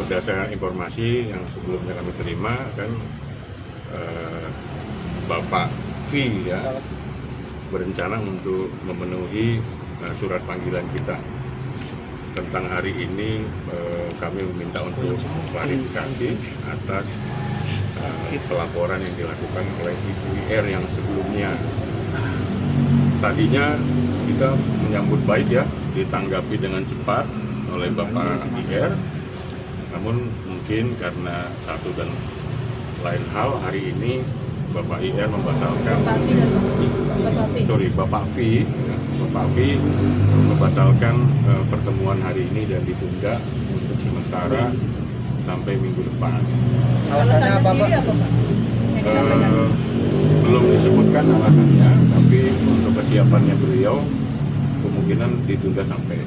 berdasarkan informasi yang sebelumnya kami terima kan Bapak V ya berencana untuk memenuhi surat panggilan kita tentang hari ini. Kami meminta untuk klarifikasi atas pelaporan yang dilakukan oleh Ibu IR yang sebelumnya. Tadinya kita menyambut baik ya, ditanggapi dengan cepat oleh Bapak IR, namun mungkin karena satu dan lain hal hari ini Bapak IR membatalkan Bapak V membatalkan pertemuan hari ini dan ditunda untuk sementara sampai minggu depan. Alasannya apa, Pak? Yang disampaikan? Belum disebutkan alasannya, tapi untuk kesiapannya beliau kemungkinan ditunda sampai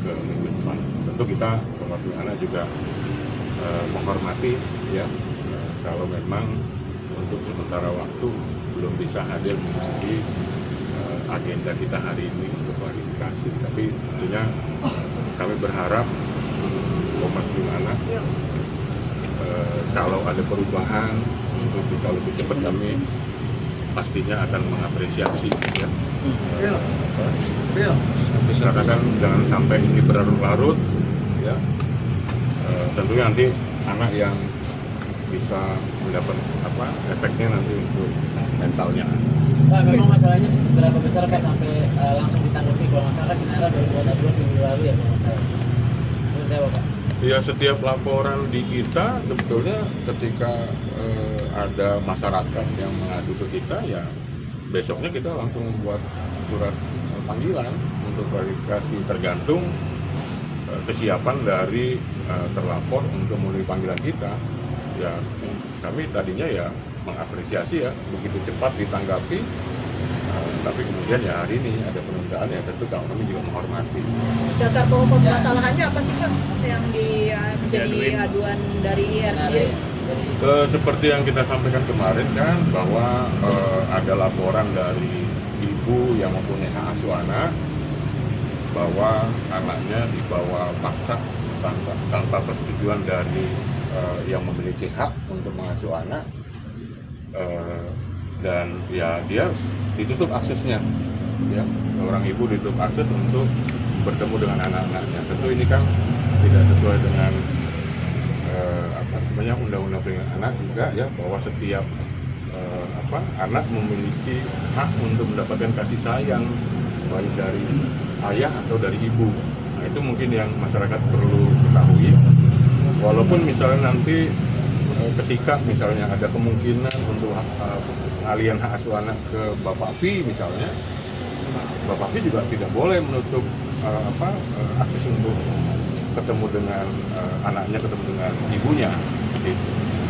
ke minggu depan. Tentu kita Bapak Ana juga menghormati ya kalau memang untuk sementara waktu belum bisa hadir mengikuti agenda kita hari ini untuk klarifikasi. Tapi tentunya kami berharap Komnas Anak kalau ada perubahan untuk bisa lebih cepat, kami pastinya akan mengapresiasi ya. Karena kan jangan sampai ini berlarut-larut ya. Tentunya nanti anak yang bisa mendapat efeknya nanti untuk mentalnya. Pak, memang masalahnya seberapa besar Pak sampai langsung ditanggapi? Kalau masalah Kinara 2022 minggu lalu ya Pak masalah. Terus apa Pak? Ya, setiap laporan di kita sebetulnya ketika ada masyarakat yang mengadu ke kita ya besoknya kita langsung membuat surat panggilan untuk klarifikasi, tergantung kesiapan dari terlapor untuk memenuhi panggilan kita. Ya kami tadinya ya mengapresiasi ya begitu cepat ditanggapi, tapi kemudian ya hari ini ada penundaan ya tentu kami juga menghormati. Dasar pokok permasalahannya apa sih Pak yang menjadi aduan dari IR sendiri? Seperti yang kita sampaikan kemarin kan bahwa ada laporan dari ibu yang mempunyai hak asuh anak bahwa anaknya dibawa paksa tanpa persetujuan dari yang memiliki hak untuk mengasuh anak, dan ya dia ditutup aksesnya ya, orang ibu ditutup akses untuk bertemu dengan anak-anaknya. Tentu ini kan tidak sesuai dengan undang-undang perlindungan anak juga ya, bahwa setiap anak memiliki hak untuk mendapatkan kasih sayang baik dari ayah atau dari ibu. Nah, itu mungkin yang masyarakat perlu ketahui. Walaupun misalnya nanti ketika misalnya ada kemungkinan untuk pengalihan hak asuh anak ke Bapak V misalnya, Bapak V juga tidak boleh menutup akses untuk ketemu dengan anaknya, ketemu dengan ibunya.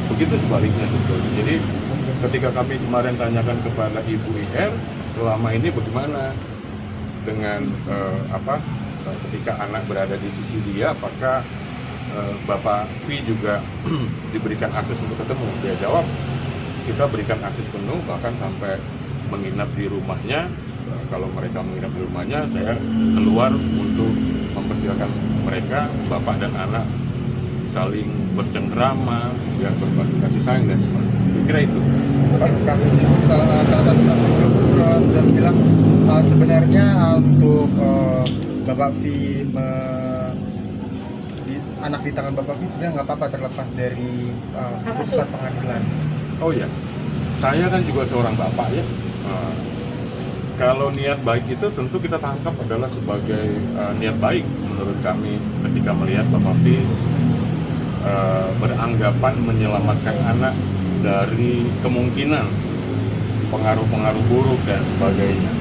Begitu sebaliknya sebetulnya. Jadi ketika kami kemarin tanyakan kepada Ibu IR, selama ini bagaimana dengan ketika anak berada di sisi dia, apakah Bapak V juga diberikan akses untuk ketemu? Dia jawab, kita berikan akses penuh, bahkan sampai menginap di rumahnya. Kalau mereka menginap di rumahnya, saya keluar untuk mempersilakan mereka, bapak dan anak, saling bercengkrama, ya, berbagi kasih sayang dan sebagainya. Saya kira itu. Praktisi salah satu praktisi sudah bilang sebenarnya untuk Bapak V anak di tangan Bapak V sebenarnya nggak apa-apa terlepas dari putusan pengadilan. Oh ya, saya kan juga seorang bapak ya. Kalau niat baik itu tentu kita tangkap adalah sebagai niat baik menurut kami ketika melihat Bapak V beranggapan menyelamatkan anak dari kemungkinan pengaruh-pengaruh buruk dan sebagainya.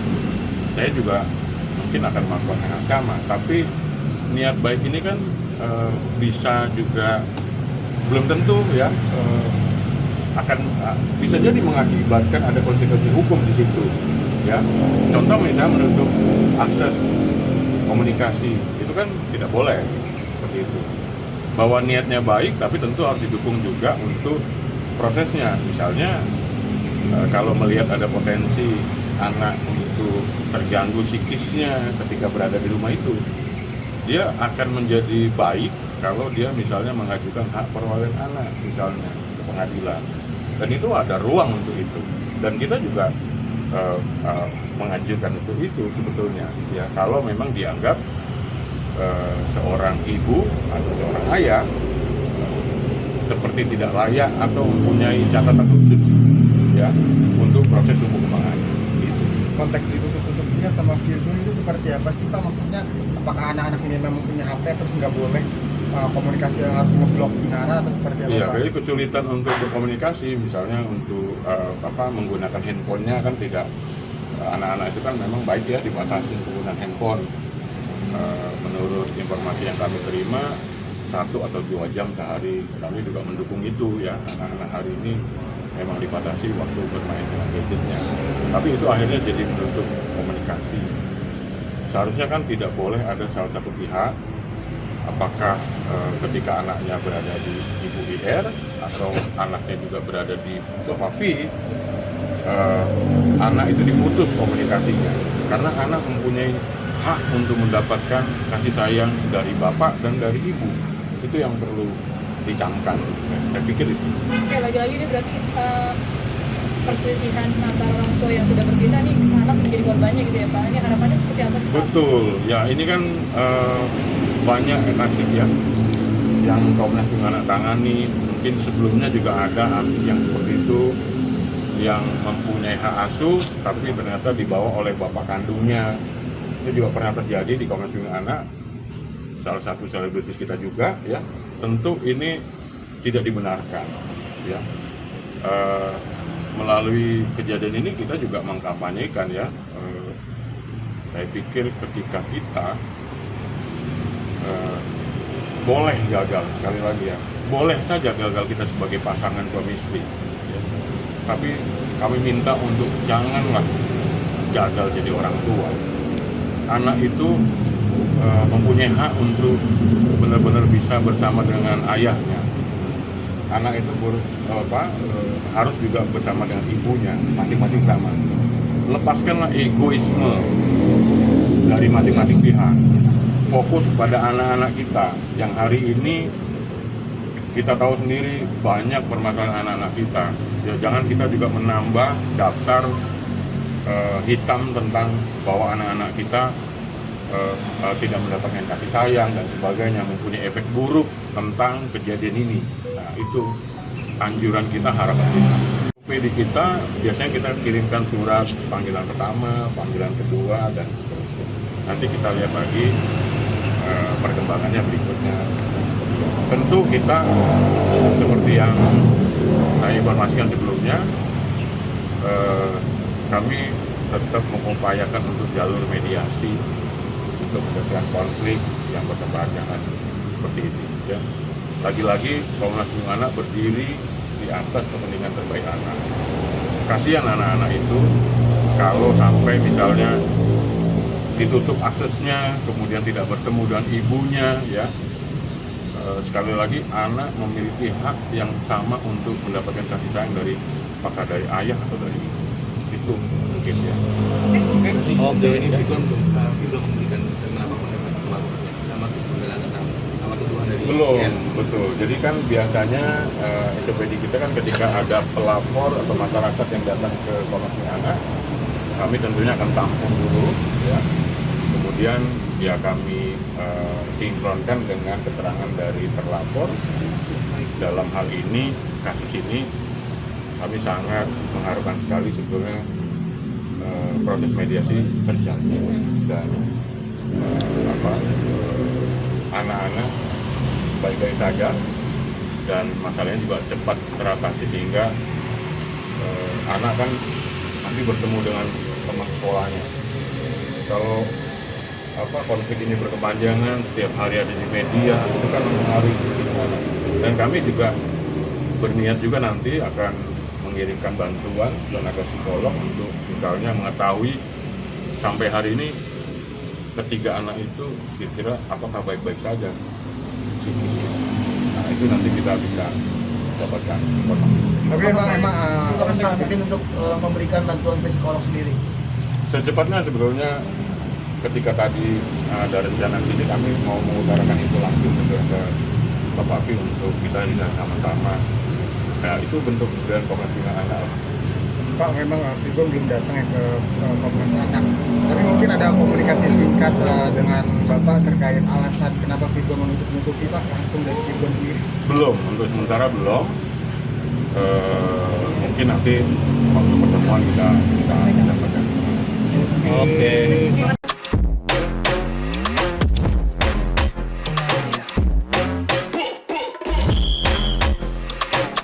Saya juga mungkin akan melakukan hal yang sama, tapi niat baik ini kan bisa juga belum tentu ya akan bisa jadi mengakibatkan ada konsekuensi hukum di situ ya. Contoh misalnya menutup akses komunikasi, itu kan tidak boleh seperti itu. Bahwa niatnya baik tapi tentu harus didukung juga untuk prosesnya. Misalnya kalau melihat ada potensi anak untuk terganggu psikisnya ketika berada di rumah itu, dia akan menjadi baik kalau dia misalnya mengajukan hak perwalian anak misalnya ke pengadilan, dan itu ada ruang untuk itu, dan kita juga mengajukan untuk itu sebetulnya ya, kalau memang dianggap seorang ibu atau seorang ayah seperti tidak layak atau mempunyai catatan khusus ya untuk proses tumbuh kembang anak gitu. Konteks ditutup-tutupnya sama Virgun itu seperti apa sih Pak? Maksudnya apakah anak-anak ini memang punya HP terus nggak boleh komunikasi, harus ngeblok Inara atau seperti apa? Iya, Pak? jadi kesulitan untuk berkomunikasi, misalnya untuk menggunakan handphonenya kan tidak, anak-anak itu kan memang baik ya dibatasi penggunaan handphone. Menurut informasi yang kami terima 1 atau 2 jam sehari, kami juga mendukung itu ya, anak-anak hari ini memang dibatasi waktu bermain dengan gadgetnya, tapi itu akhirnya jadi menutup komunikasi. Seharusnya kan tidak boleh ada salah satu pihak, apakah ketika anaknya berada di Ibu IR atau anaknya juga berada di Bapak V, anak itu diputus komunikasinya, karena anak mempunyai hak untuk mendapatkan kasih sayang dari bapak dan dari ibu. Itu yang perlu dicamkan, saya pikir itu. Oke, lagi-lagi ini berarti perselisihan antara orang tua yang sudah berpisah nih, anak menjadi korbannya gitu ya Pak. Ini harapannya seperti apa sih Pak? Betul, ya ini kan banyak kasus ya yang Komnas menandatangani. Mungkin sebelumnya juga ada yang seperti itu, yang mempunyai hak asuh tapi ternyata dibawa oleh bapak kandungnya. Itu juga pernah terjadi di Komnas Perlindungan Anak, salah satu selebritis kita juga ya. Tentu ini tidak dibenarkan ya. Melalui kejadian ini kita juga mengkampanyekan ya, saya pikir ketika kita boleh gagal, sekali lagi ya, boleh saja gagal kita sebagai pasangan suami istri ya. Tapi kami minta untuk janganlah gagal jadi orang tua. Anak itu mempunyai hak untuk benar-benar bisa bersama dengan ayahnya. Anak itu harus juga bersama dengan ibunya, masing-masing sama. Lepaskanlah egoisme dari masing-masing pihak. Fokus pada anak-anak kita yang hari ini kita tahu sendiri banyak permasalahan anak-anak kita. Ya, jangan kita juga menambah daftar hitam tentang bahwa anak-anak kita tidak mendapatkan kasih sayang dan sebagainya, mempunyai efek buruk tentang kejadian ini. Nah, itu anjuran kita, harapan kita. PD kita biasanya kita kirimkan surat panggilan pertama, panggilan kedua, dan seterusnya. Nanti kita lihat lagi perkembangannya berikutnya. Tentu kita seperti yang saya informasikan sebelumnya, kami tetap mengupayakan untuk jalur mediasi untuk menyelesaikan konflik yang berkepanjangan seperti ini ya. Lagi-lagi Komnas Perlindungan Anak berdiri di atas kepentingan terbaik anak. Kasihan anak-anak itu kalau sampai misalnya ditutup aksesnya, kemudian tidak bertemu dengan ibunya ya. Sekali lagi, anak memiliki hak yang sama untuk mendapatkan kasih sayang dari apakah dari ayah atau dari ibu. Itu mungkin ya. Sejauh ini Virgun belum memberikan kenapa nama tuduhan dari Belum, betul. Jadi kan biasanya SOPD kita kan ketika ada pelapor atau masyarakat yang datang ke Komnas Perlindungan Anak, kami tentunya akan tampung dulu ya. Kemudian ya kami sinkronkan dengan keterangan dari terlapor. Dalam hal ini, kasus ini kami sangat mengharapkan sekali sebetulnya proses mediasi terjalin dan anak-anak baik-baik saja dan masalahnya juga cepat teratasi, sehingga anak kan nanti bertemu dengan teman sekolahnya. Kalau konflik ini berkepanjangan, setiap hari ada di media, itu kan mempengaruhi psikis anak. Dan kami juga berniat juga nanti akan mengirimkan bantuan tenaga psikolog untuk misalnya mengetahui sampai hari ini ketiga anak itu kira-kira apakah baik-baik saja psikisnya. Nah, itu nanti kita bisa dapatkan informasi. Oke Bang, emang mungkin untuk memberikan bantuan ke psikolog sendiri. Secepatnya sebetulnya ketika tadi ada rencana sini kami mau mengutarakan itu langsung juga ke Bapak Fi untuk kita bisa sama-sama. Nah itu bentuk dari Komnas Perlindungan Anak. Pak, memang Firgon belum datang ya ke Komnas Anak. Tapi mungkin ada komunikasi singkat dengan Bapak terkait alasan kenapa Firgon menutup-nutupi Pak, langsung dari Firgon sendiri? Belum, untuk sementara belum. Mungkin nanti waktu pertemuan kita bisa mendapatkan. Oke.